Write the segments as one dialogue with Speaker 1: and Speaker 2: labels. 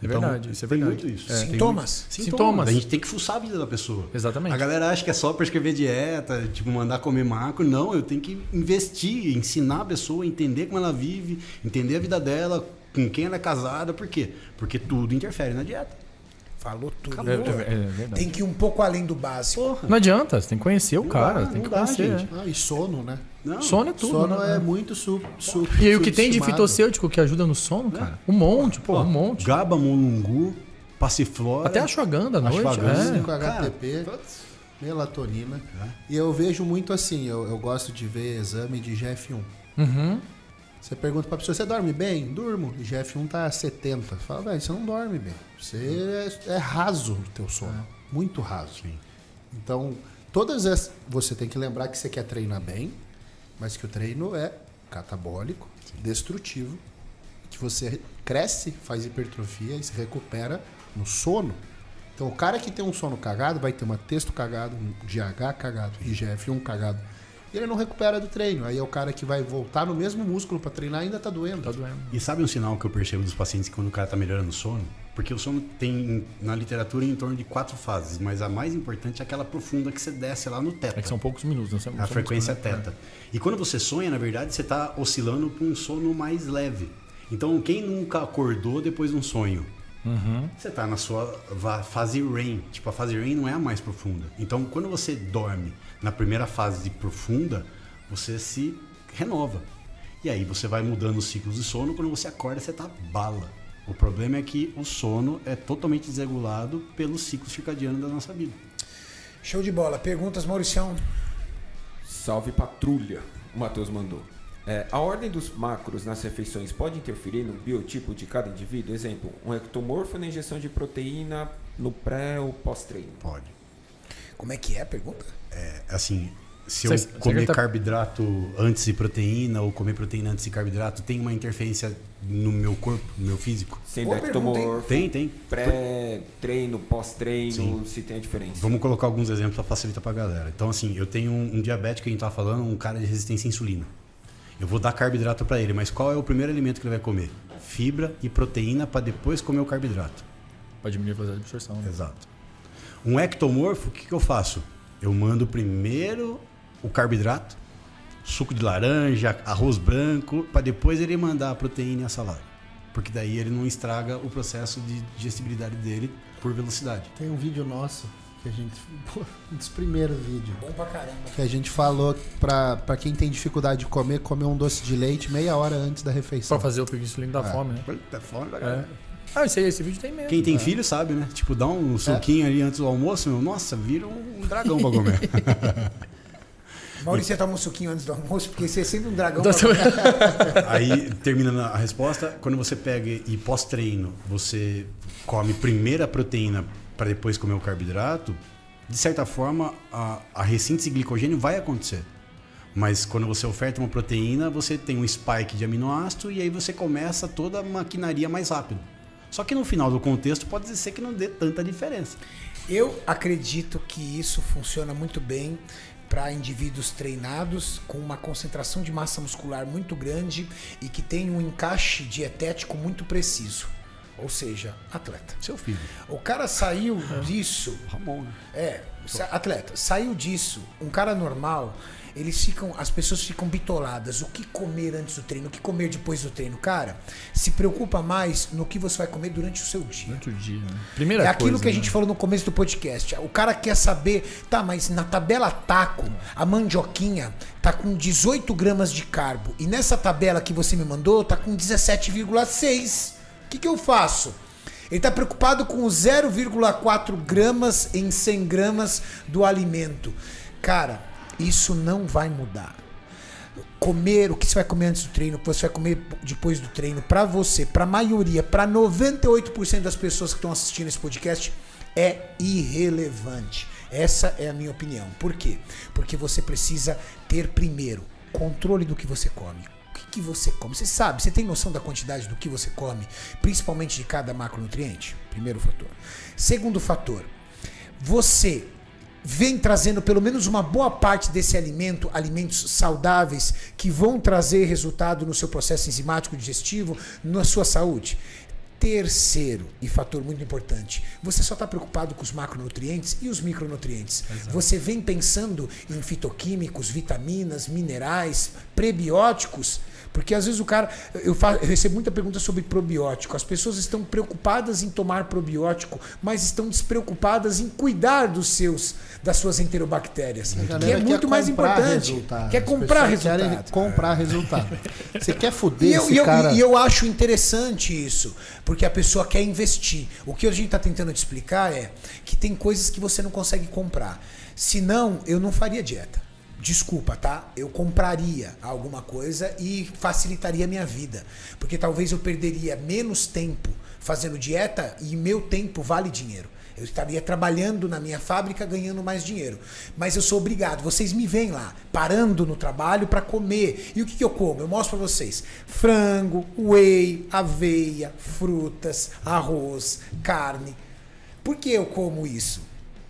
Speaker 1: É verdade, isso é
Speaker 2: tem
Speaker 1: verdade.
Speaker 2: muito isso.
Speaker 3: Sintomas?
Speaker 1: Sintomas.
Speaker 2: A gente tem que fuçar a vida da pessoa.
Speaker 1: Exatamente.
Speaker 2: A galera acha que é só prescrever dieta, tipo, mandar comer macro. Não, eu tenho que investir, ensinar a pessoa a entender como ela vive, entender a vida dela, com quem ela é casada. Por quê? Porque tudo interfere na dieta.
Speaker 3: Falou tudo.
Speaker 1: É verdade.
Speaker 3: Tem que ir um pouco além do básico.
Speaker 2: Porra.
Speaker 1: Não adianta, você tem que conhecer o cara,
Speaker 2: dá,
Speaker 1: tem que
Speaker 2: não dá,
Speaker 1: conhecer.
Speaker 2: gente.
Speaker 4: E sono, né?
Speaker 2: Não.
Speaker 1: Sono é tudo,
Speaker 4: Sono
Speaker 1: né?
Speaker 4: é muito
Speaker 1: E aí o que tem de
Speaker 4: subestimado.
Speaker 1: fitossêutico que ajuda no sono, cara? Um monte, pô, um monte.
Speaker 2: Gaba, mulungu, passiflora.
Speaker 1: Até ashwagandha à noite.
Speaker 2: Ashwagandha.
Speaker 1: É.
Speaker 4: 5-HTP, melatonina. E eu vejo muito assim, eu gosto de ver exame de GF1.
Speaker 1: Uhum.
Speaker 4: Você pergunta pra pessoa, você dorme bem? Durmo. E GF1 tá 70. Fala, velho, você não dorme bem. Você é raso o teu sono. Muito raso. Então, todas as... Você tem que lembrar que você quer treinar bem, mas que o treino é catabólico, destrutivo, que você cresce, faz hipertrofia e se recupera no sono. Então, o cara que tem um sono cagado vai ter uma texto cagado, um GH cagado, IGF-1 cagado. E ele não recupera do treino. Aí é o cara que vai voltar no mesmo músculo para treinar e ainda tá doendo.
Speaker 1: Tá doendo.
Speaker 2: E sabe um sinal que eu percebo dos pacientes quando o cara tá melhorando o sono? Porque o sono tem, na literatura, em torno de 4 fases, mas a mais importante é aquela profunda que você desce lá no teta.
Speaker 1: É que são poucos minutos, não são
Speaker 2: A frequência
Speaker 1: muitos, né?
Speaker 2: teta. E quando você sonha, na verdade, você está oscilando para um sono mais leve. Então, quem nunca acordou depois de um sonho?
Speaker 1: Uhum.
Speaker 2: Você está na sua fase REM. Tipo, a fase REM não é a mais profunda. Então, quando você dorme na primeira fase de profunda, você se renova. E aí você vai mudando os ciclos de sono. Quando você acorda, você tá bala. O problema é que o sono é totalmente desregulado pelos ciclos circadianos da nossa vida.
Speaker 3: Show de bola. Perguntas, Mauricião?
Speaker 5: Salve patrulha, o Matheus mandou. A ordem dos macros nas refeições pode interferir no biotipo de cada indivíduo? Exemplo, um ectomorfo na injeção de proteína no pré ou pós-treino?
Speaker 2: Pode.
Speaker 3: Como é que é a pergunta?
Speaker 2: Assim, se eu comer carboidrato antes de proteína ou comer proteína antes de carboidrato, tem uma interferência no meu corpo, no meu físico?
Speaker 5: Sendo
Speaker 3: Boa
Speaker 5: ectomorfo,
Speaker 2: Tem.
Speaker 5: pré-treino, pós-treino,
Speaker 2: Sim.
Speaker 5: se tem a diferença.
Speaker 2: Vamos colocar alguns exemplos para facilitar para a galera. Então, assim, eu tenho um diabético que a gente estava falando, um cara de resistência à insulina. Eu vou dar carboidrato para ele, mas qual é o primeiro alimento que ele vai comer? Fibra e proteína para depois comer o carboidrato.
Speaker 1: Pode diminuir a velocidade de absorção. Né?
Speaker 2: Exato. Um ectomorfo, o que eu faço? Eu mando primeiro o carboidrato, suco de laranja, arroz branco, para depois ele mandar a proteína e a salada. Porque daí ele não estraga o processo de digestibilidade dele por velocidade.
Speaker 4: Tem um vídeo nosso que a gente... Um dos primeiros vídeos.
Speaker 3: Bom pra caramba.
Speaker 4: Que a gente falou pra quem tem dificuldade de comer um doce de leite meia hora antes da refeição.
Speaker 1: Pra fazer o pico de insulina da fome, né?
Speaker 2: Tá fome,
Speaker 1: Esse vídeo tem mesmo.
Speaker 2: Quem tem filho sabe, né? Tipo, dá um suquinho ali antes do almoço, meu, nossa, vira um dragão pra comer.
Speaker 3: Maurício, você toma um suquinho antes do almoço, porque você é sempre um dragão.
Speaker 2: Aí, terminando a resposta, quando você pega e pós-treino, você come primeiro a proteína para depois comer o carboidrato, de certa forma, a ressíntese de glicogênio vai acontecer. Mas quando você oferta uma proteína, você tem um spike de aminoácido e aí você começa toda a maquinaria mais rápido. Só que no final do contexto pode ser que não dê tanta diferença.
Speaker 3: Eu acredito que isso funciona muito bem para indivíduos treinados com uma concentração de massa muscular muito grande e que tem um encaixe dietético muito preciso. Ou seja, atleta.
Speaker 2: Seu filho.
Speaker 3: O cara saiu disso...
Speaker 2: Ramon, né?
Speaker 3: Atleta. Saiu disso. Um cara normal... as pessoas ficam bitoladas. O que comer antes do treino? O que comer depois do treino? Cara, se preocupa mais no que você vai comer durante o seu dia.
Speaker 1: Durante o dia, né? Primeira
Speaker 3: é aquilo
Speaker 1: coisa,
Speaker 3: que a gente falou no começo do podcast. O cara quer saber, tá, mas na tabela taco, a mandioquinha tá com 18 gramas de carbo. E nessa tabela que você me mandou, tá com 17,6. O que eu faço? Ele tá preocupado com 0,4 gramas em 100 gramas do alimento. Cara, isso não vai mudar. Comer o que você vai comer antes do treino, o que você vai comer depois do treino, pra você, pra maioria, pra 98% das pessoas que estão assistindo esse podcast, é irrelevante. Essa é a minha opinião. Por quê? Porque você precisa ter, primeiro, controle do que você come. O que você come? Você sabe, você tem noção da quantidade do que você come, principalmente de cada macronutriente? Primeiro fator. Segundo fator, você vem trazendo pelo menos uma boa parte desse alimento, alimentos saudáveis que vão trazer resultado no seu processo enzimático digestivo, na sua saúde. Terceiro, e fator muito importante, você só está preocupado com os macronutrientes e os micronutrientes. Exato. Você vem pensando em fitoquímicos, vitaminas, minerais, prebióticos, porque às vezes o cara... Eu recebo muita pergunta sobre probiótico. As pessoas estão preocupadas em tomar probiótico, mas estão despreocupadas em cuidar das suas enterobactérias, que é muito mais importante.
Speaker 4: Resultado.
Speaker 3: Quer comprar resultado.
Speaker 4: Querem comprar resultado. Você quer foder
Speaker 3: E eu acho interessante isso, porque a pessoa quer investir. O que a gente está tentando te explicar é que tem coisas que você não consegue comprar. Senão, eu não faria dieta. Desculpa, tá? Eu compraria alguma coisa e facilitaria a minha vida. Porque talvez eu perderia menos tempo fazendo dieta e meu tempo vale dinheiro. Eu estaria trabalhando na minha fábrica ganhando mais dinheiro. Mas eu sou obrigado. Vocês me veem lá, parando no trabalho para comer. E o que eu como? Eu mostro para vocês. Frango, whey, aveia, frutas, arroz, carne. Por que eu como isso?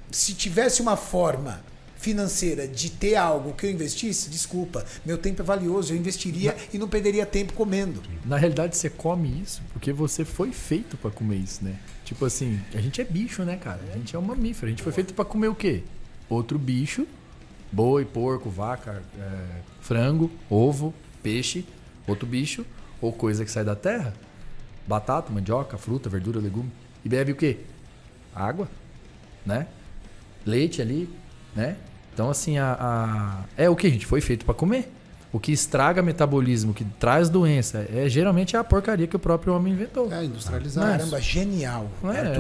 Speaker 3: Se tivesse uma forma financeira de ter algo que eu investisse, desculpa, meu tempo é valioso, eu investiria e não perderia tempo comendo.
Speaker 1: Na realidade, você come isso porque você foi feito pra comer isso, né? Tipo assim, a gente é bicho, né, cara? A gente é um mamífero. A gente foi feito pra comer o quê? Outro bicho, boi, porco, vaca, frango, ovo, peixe, outro bicho, ou coisa que sai da terra, batata, mandioca, fruta, verdura, legume. E bebe o quê? Água, né? Leite ali, né? Então, assim, é o que a gente foi feito para comer. O que estraga metabolismo, que traz doença, geralmente é a porcaria que o próprio homem inventou.
Speaker 4: Industrializado.
Speaker 3: Caramba, genial.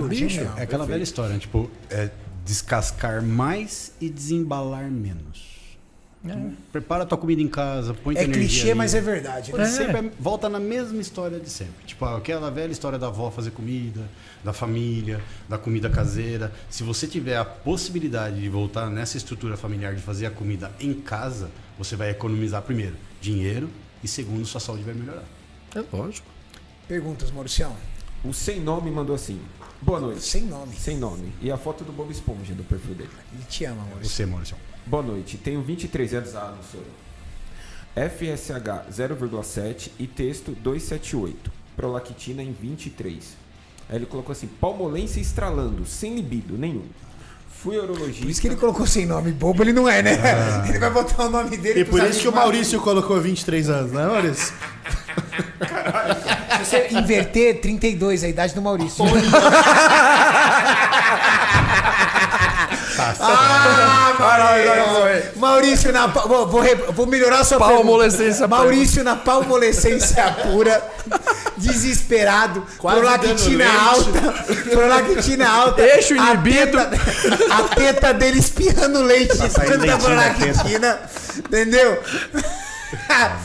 Speaker 2: Bicho,
Speaker 3: genial.
Speaker 2: é aquela velha história, né? Tipo, descascar mais e desembalar menos. Prepara a tua comida em casa, põe tua energia
Speaker 3: clichê,
Speaker 2: ali.
Speaker 3: mas é verdade. Né?
Speaker 2: Sempre volta na mesma história de sempre. Tipo, aquela velha história da avó fazer comida, da família, da comida caseira. Se você tiver a possibilidade de voltar nessa estrutura familiar de fazer a comida em casa, você vai economizar primeiro dinheiro e segundo, sua saúde vai melhorar.
Speaker 1: É lógico.
Speaker 3: Perguntas, Mauricião?
Speaker 5: O Sem Nome mandou assim: boa noite.
Speaker 3: Sem nome.
Speaker 5: Sem nome. E a foto do Bob Esponja do perfil dele.
Speaker 3: Ele te ama, Maurício.
Speaker 2: Você, Maurício.
Speaker 5: Boa noite, tenho 23 anos, não sou eu. FSH 0,7 e texto 278. Prolactina em 23. Aí ele colocou assim: palmolência estralando, sem libido nenhum. Fui urologista.
Speaker 3: Por isso que ele colocou sem nome. Bobo ele não é, né? Ele vai botar o nome dele.
Speaker 4: E por isso que o Maurício colocou 23 anos, né, Maurício?
Speaker 3: Se você inverter, 32, a idade do Maurício. Maurício na vou melhorar a sua
Speaker 1: palmolescência.
Speaker 3: Maurício na palmolescência pura, desesperado, prolactina alta,
Speaker 1: eixo inibido,
Speaker 3: a teta dele espiando leite, tanta prolactina, entendeu?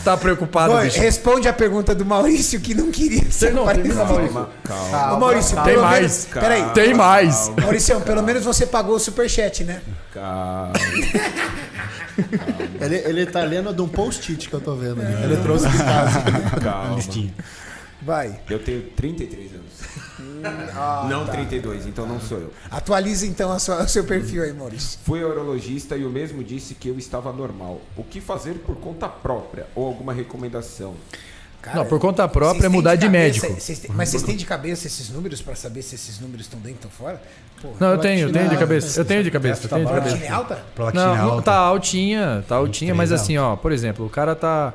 Speaker 1: Tá preocupado,
Speaker 3: Bom,
Speaker 1: bicho?
Speaker 3: responde a pergunta do Maurício que não queria ser.
Speaker 5: Calma.
Speaker 3: Maurício,
Speaker 1: tem mais.
Speaker 3: Peraí.
Speaker 1: Tem mais.
Speaker 3: Maurício, pelo menos você pagou o superchat, né?
Speaker 5: Calma.
Speaker 4: Ele tá lendo de um post-it que eu tô vendo. Ele trouxe de casa.
Speaker 5: Calma.
Speaker 3: Vai.
Speaker 5: Eu tenho 33 anos. Não 32, então não sou eu.
Speaker 3: Atualiza então o seu perfil aí, Maurício.
Speaker 5: Fui ao urologista e o mesmo disse que eu estava normal. O que fazer por conta própria ou alguma recomendação?
Speaker 3: Cara,
Speaker 1: não, por conta própria é mudar de médico.
Speaker 3: Mas vocês têm de cabeça esses números para saber se esses números estão dentro ou fora? Porra,
Speaker 1: não, eu tenho de cabeça. Eu tenho de cabeça.
Speaker 3: Prolactina alta?
Speaker 1: Não, tá altinha, mas assim, ó, por exemplo, o cara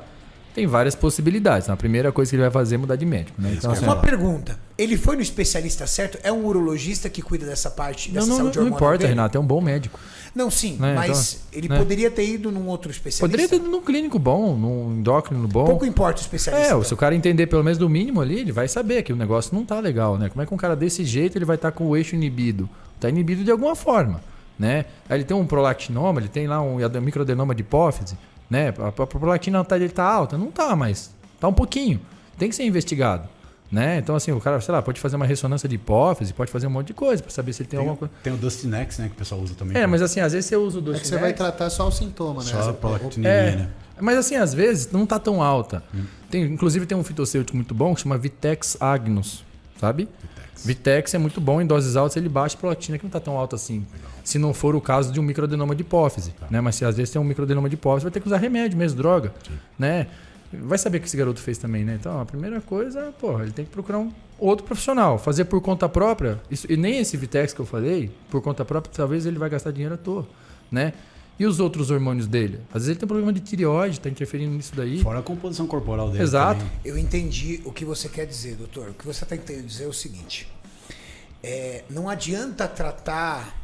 Speaker 1: tem várias possibilidades. A primeira coisa que ele vai fazer é mudar de médico, né? Então, assim,
Speaker 3: uma pergunta. Ele foi no especialista certo? É um urologista que cuida dessa parte, dessa saúde hormonal?
Speaker 1: Não importa,
Speaker 3: dele?
Speaker 1: Renato, é um bom médico.
Speaker 3: Não, sim,
Speaker 1: né?
Speaker 3: mas
Speaker 1: então,
Speaker 3: ele
Speaker 1: né?
Speaker 3: poderia ter ido num outro especialista.
Speaker 1: Poderia ter ido num clínico bom, num endócrino bom.
Speaker 3: Pouco importa o especialista. Então.
Speaker 1: Se o cara entender pelo menos do mínimo ali, ele vai saber que o negócio não tá legal, né? Como é que um cara desse jeito ele vai estar com o eixo inibido? Tá inibido de alguma forma, né? Aí ele tem um prolactinoma, ele tem lá um microadenoma de hipófise, né? A prolactina dele tá alta? Não tá, mas tá um pouquinho. Tem que ser investigado. Né? Então, assim, o cara, sei lá, pode fazer uma ressonância de hipófise, pode fazer um monte de coisa para saber se ele tem alguma coisa.
Speaker 2: Tem o Dustinex, né, que o pessoal usa também.
Speaker 1: Mas assim, às vezes você usa o Dustinex.
Speaker 4: É que você vai tratar só o sintoma, né?
Speaker 2: Só a prolactinemia, né?
Speaker 1: Mas assim, às vezes não tá tão alta. Inclusive tem um fitossêutico muito bom que chama Vitex agnus, sabe? Vitex é muito bom, em doses altas ele baixa a prolactina que não tá tão alta assim. Legal. Se não for o caso de um microadenoma de hipófise, né? Mas se às vezes tem um microadenoma de hipófise, vai ter que usar remédio mesmo, droga, né? vai saber o que esse garoto fez também, né? Então, a primeira coisa, porra, ele tem que procurar um outro profissional. Fazer por conta própria, e nem esse Vitex que eu falei, por conta própria, talvez ele vai gastar dinheiro à toa, né? E os outros hormônios dele? Às vezes ele tem problema de tireoide, tá interferindo nisso daí.
Speaker 2: Fora a composição corporal dele.
Speaker 1: Exato.
Speaker 2: Também.
Speaker 3: Eu entendi o que você quer dizer, doutor. O que você está tentando dizer é o seguinte. Não adianta tratar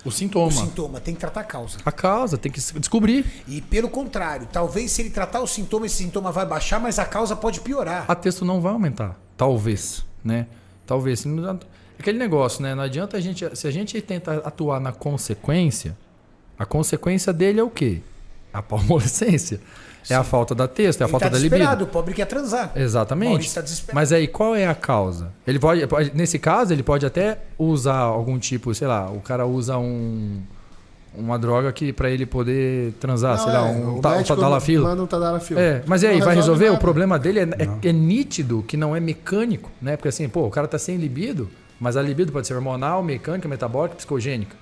Speaker 1: O sintoma.
Speaker 3: o sintoma, tem que tratar a causa.
Speaker 1: A causa, tem que descobrir.
Speaker 3: E pelo contrário, talvez se ele tratar o sintoma, esse sintoma vai baixar, mas a causa pode piorar.
Speaker 1: A testo não vai aumentar. Talvez, né? Talvez. Aquele negócio, né? Não adianta se a gente tenta atuar na consequência, a consequência dele é o quê? A palmolescência. É a falta da testo, é a falta da libido.
Speaker 3: Desesperado, o pobre quer transar.
Speaker 1: Exatamente.
Speaker 3: Maurício tá desesperado.
Speaker 1: Mas aí qual é a causa? Ele nesse caso, ele pode até usar algum tipo, sei lá, o cara usa uma droga que para ele poder transar, sei lá, um tadalafila.
Speaker 4: Manda um tadalafila.
Speaker 1: Mas e aí,
Speaker 4: Não
Speaker 1: vai resolver?
Speaker 4: nada.
Speaker 1: O problema dele é nítido que não é mecânico, né? Porque assim, pô, o cara tá sem libido, mas a libido pode ser hormonal, mecânica, metabólica, psicogênica.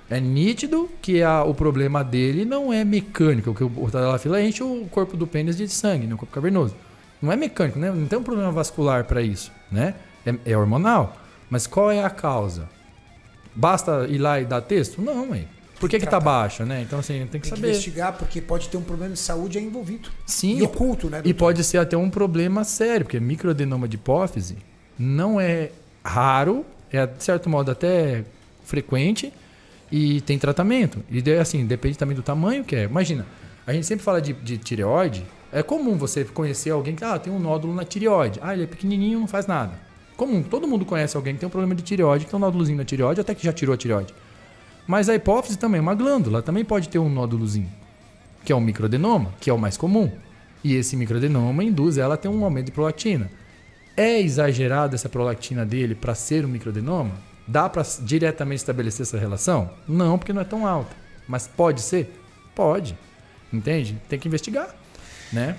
Speaker 1: É nítido que o problema dele não é mecânico, porque o tadalafila enche o corpo do pênis de sangue, né? O corpo cavernoso. Não é mecânico, né? Não tem um problema vascular para isso, né? É hormonal. Mas qual é a causa? Basta ir lá e dar texto? Não, hein? Por que tá baixa, né? Então, assim, tem que saber.
Speaker 3: Investigar, porque pode ter um problema de saúde aí envolvido.
Speaker 1: Sim.
Speaker 3: E oculto, né, doutor?
Speaker 1: E pode ser até um problema sério, porque microadenoma de hipófise não é raro, é, de certo modo, até frequente e tem tratamento. E, assim, depende também do tamanho que é. Imagina, a gente sempre fala de tireoide. É comum você conhecer alguém que tem um nódulo na tireoide. Ele é pequenininho, não faz nada. Comum, todo mundo conhece alguém que tem um problema de tireoide, que tem um nódulozinho na tireoide, até que já tirou a tireoide. Mas a hipófise também é uma glândula, também pode ter um nódulozinho, que é um microadenoma, que é o mais comum. E esse microadenoma induz ela a ter um aumento de prolactina. É exagerada essa prolactina dele para ser um microadenoma? Dá para diretamente estabelecer essa relação? Não, porque não é tão alta. Mas pode ser? Pode. Entende? Tem que investigar, né?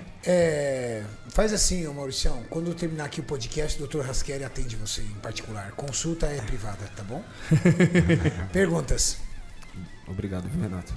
Speaker 3: Faz assim, ô Mauricião, quando eu terminar aqui o podcast, o Dr. Raschieri atende você em particular. Consulta é privada, tá bom? Perguntas?
Speaker 5: Obrigado, viu, Renato?